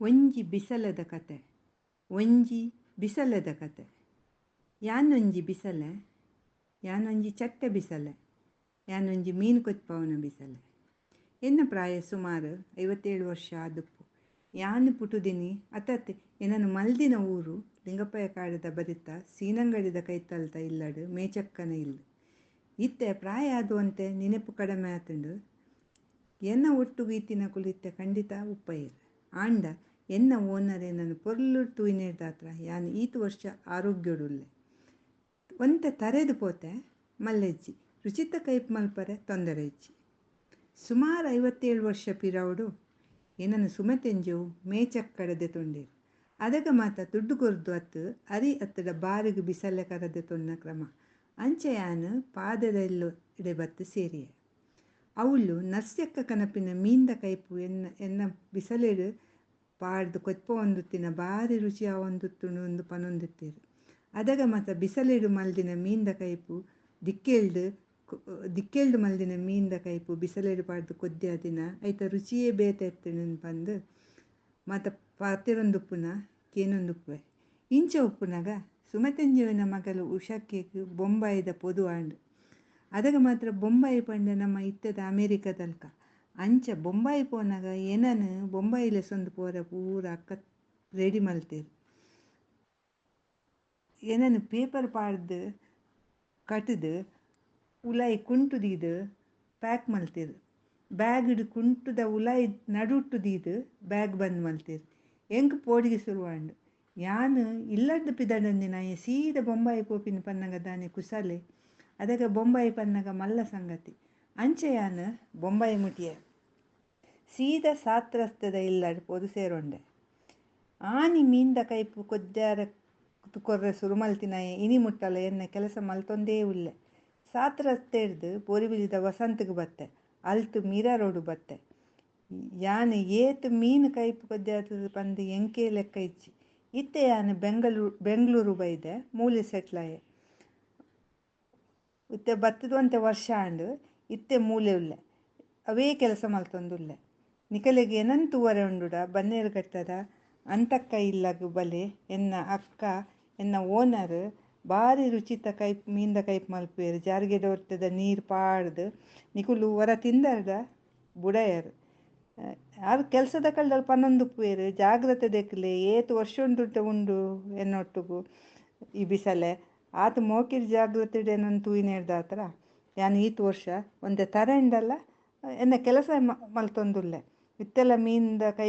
ಒಂಜಿ ಬಿಸಲದ ಕತೆ. ಒಂಜಿ ಬಿಸಲದ ಕತೆ. ಯಾನೊಂಜಿ ಬಿಸಲೆ, ಯಾನೊಂಜಿ ಚಟ್ಟೆ ಬಿಸಲೆ, ಯಾನೊಂಜಿ ಮೀನು ಕೊತ್ಪವನ ಬಿಸಲೆ. ಎನ್ನ ಪ್ರಾಯ ಸುಮಾರು 57 ವರ್ಷ ಆದುಪ್ಪು. ಯಾನು ಪುಟುದಿನಿ ಅತತ್ ಏನನು ಮಲ್ದಿನ ಊರು ಲಿಂಗಪ್ಪಯ್ಯ ಕಾಡದ ಬರಿತ ಸೀನಂಗಡಿದ ಕೈತಲ್ತ ಇಲ್ಲಡು ಮೇಚಕ್ಕನ ಇಲ್ಲ. ಇತ್ತೆ ಪ್ರಾಯ ಆದುವಂತೆ ನೆನಪು ಕಡಿಮೆ ಆತಂಡು ಎನ್ನ ಒಟ್ಟುಗು ಈತಿನ ಕುಳಿತೆ ಖಂಡಿತ ಉಪ್ಪಯ್ಯರು ಆಂಡ ಎನ್ನ ಓನರ್ ಏನನ್ನು ಪೊರ್ಲು ತೂಯಿನೇರ್ದಾತ್ರ ಯಾನು ಈತು ವರ್ಷ ಆರೋಗ್ಯೋಡುಲ್ಲೆ ಒಂತೆ ತರೆದು ಪೋತೆ ಮಲ್ಲೆಜ್ಜಿ ರುಚಿತ ಕೈಪ್ ಮಲ್ಪರೆ ತೊಂದರೆ ಇಜ್ಜಿ. ಸುಮಾರು 57 ವರ್ಷ ಪಿರವುಡು ಏನನ್ನು ಸುಮತೆಂಜವು ಮೇಚಕ್ಕಡದೆ ತೊಂಡೇರು. ಅದಗ ಮಾತ ದುಡ್ಡು ಕೊರ್ದು ಅತ್ತು ಅರಿ ಅತ್ತಡ ಬಾರಿಗೆ ಬಿಸಲೆ ಕರದೆ ತೊನ್ನ ಕ್ರಮ ಅಂಚೆ ಯಾನು ಪಾದದೆಲ್ಲೋ ಇಡೆ ಬತ್ತು ಸೇರಿಯೆ. ಅವಳು ನರ್ಸ್ಯಕ್ಕ ಕನಪಿನ ಮೀಂದ ಕೈಪು ಎನ್ನ ಬಿಸಲೇಡು ಪಾಡ್ದು ಕೊತ್ಪ ಒಂದುತ್ತಿನ ಭಾರಿ ರುಚಿ ಒಂದುತ್ತುಂಡು ಒಂದು ಪನೊಂದುತ್ತೀರು. ಅದಗ ಮಾತ ಬಿಸಲೇಡು ಮಲ್ದಿನ ಮೀಂದ ಕೈಪು ದಿಕ್ಕೆಲ್ಡು ಮಲ್ದಿನ ಮೀಂದ ಕೈಪು ಬಿಸಲೇಡು ಪಾಡ್ದು ಕೊದ್ದೆ ದಿನ ಐತ ರುಚಿಯೇ ಬೇತೆ ಎತ್ತೇನು ಬಂದು ಮಾತ ಪಾತಿರೊಂದುಪ್ಪುನ ಕೇನೊಂದುಪ್ಪುವೆ ಇಂಚ ಉಪ್ಪುನಾಗ ಸುಮತೆಂಜುವಿನ ಮಗಲು ಉಷಾಕೇಕು ಬೊಂಬಾಯಿದ ಪೊದು ಆಂಡು. ಅದಗ ಮಾತ್ರ ಬೊಂಬಾಯಿ ಪಂಡ ನಮ್ಮ ಇತ್ತದ ಅಮೇರಿಕದಲ್ಕ ಅಂಚ ಬೊಂಬಾಯಿ ಪೋನಾಗ ಏನನು ಬೊಂಬಾಯಿಲೆ ಸೊಂದು ಪೋರ ಪೂರ ಅಕ್ಕ ರೆಡಿ ಮಲ್ತೇರು. ಏನನು ಪೇಪರ್ ಪಾಡ್ದು ಕಟ್ಟದು ಉಲಾಯಿ ಕುಂಟುದೀದು ಪ್ಯಾಕ್ ಮಲ್ತೇರು. ಬ್ಯಾಗ್ ಇಡು ಕುಂಟುದ ಉಲಾಯಿ ನಡುಟ್ಟುದೀದು ಬ್ಯಾಗ್ ಬಂದ್ ಮಲ್ತೇರು. ಎಂಕ್ ಪೋಡಿಗೆ ಸುರುವಾಂಡು ಯಾನು ಇಲ್ಲದ್ದು ಪಿದಡಂದಿನ ಸೀದ ಬೊಂಬಾಯಿ ಪೋಪಿನ ಪನ್ನಗ ದಾನೆ ಕುಸಲೆ. ಅದಗ ಬೊಂಬಾಯಿ ಪನ್ನಗ ಮಲ್ಲ ಸಂಗತಿ ಅಂಚೆ ಯಾನು ಬೊಂಬಾಯಿ ಮುಟಿಯ ಸೀದ ಸಾತ್ ರಸ್ತೆದ ಇಲ್ಲಡು ಪೊದು ಸೇರೊಂಡೆ. ಆನಿ ಮೀಂದ ಕೈಪು ಕೊದ್ದಾರ ಕೊರ್ರೆ ಸುರು ಮಲ್ತಿನ ಇನಿ ಮುಟ್ಟಲ್ಲ ಎನ್ನ ಕೆಲಸ ಮಲ್ತೊಂದೇ ಉಲ್ಲೆ. ಸಾತ್ ರಸ್ತೆ ಹಿಡ್ದು ಬೋರಿಬಿಲಿದ ವಸಂತಗೆ ಬತ್ತೆ ಅಲ್ತು ಮೀರಾ ರೋಡು ಬತ್ತೆ. ಯಾನು ಏತು ಮೀನು ಕೈಪು ಕೊದ್ದಾರ ಪಂದು ಎಂಕೆ ಲೆಕ್ಕ ಇಚ್ಚಿ ಇತ್ತೆ ಯಾನು ಬೆಂಗಳೂರು ಬೈದೆ ಮೂಲೆ ಸೆಟ್ಲಾಯೆ. ಇತ್ತೆ ಬತ್ತದಂತೆ ವರ್ಷ ಆಂಡು ಇತ್ತೆ ಮೂಲೆ ಉಲ್ಲೆ ಅವೇ ಕೆಲಸ ಮಲ್ತೊಂದುಲ್ಲೆ. ನಿಕಲೆಗೆ ಏನಂತೂ ವರೆ ಉಂಡುಡ ಬನ್ನೇರು ಕಟ್ಟದ ಅಂತಕ್ಕ ಇಲ್ಲಗು ಬಲೆ ಎನ್ನ ಅಕ್ಕ ಎನ್ನ ಓನರ್ ಭಾರಿ ರುಚಿತ ಕೈಪ್ ಮೀಂದ ಕೈಪ್ ಮಲ್ಪೇರು. ಜಾರಿಗೆಡೆ ಹೊರ್ತದ ನೀರು ಪಾಡ್ದು ನಿಕುಲು ಹೊರ ತಿಂದರ್ದ ಬುಡಯರು ಯಾರು ಕೆಲಸದ ಕಲ್ದಲ್ಲಿ ಪನ್ನೊಂದುಪ್ಪೇರು ಜಾಗ್ರತೆ ದೇಕಲೆ ಏತು ವರ್ಷ ಉಂಡು ಎನ್ನೊಟ್ಟುಗು ಈ ಬಿಸಲೆ ಆತು ಮೋಕಿರ್ ಜಾಗ್ರತೆ ಏನನ್ನು ತೂಯಿನೇರ್ದಾತ್ರ ಯಾನು ಈತು ವರ್ಷ ಒಂದೇ ತರೆ ಉಂಡಲ್ಲ ಎನ್ನ ಕೆಲಸ ಮಲ್ತೊಂದುಲ್ಲೆ. ಇತ್ತೆಲ್ಲ ಮೀಂದ ಕೈ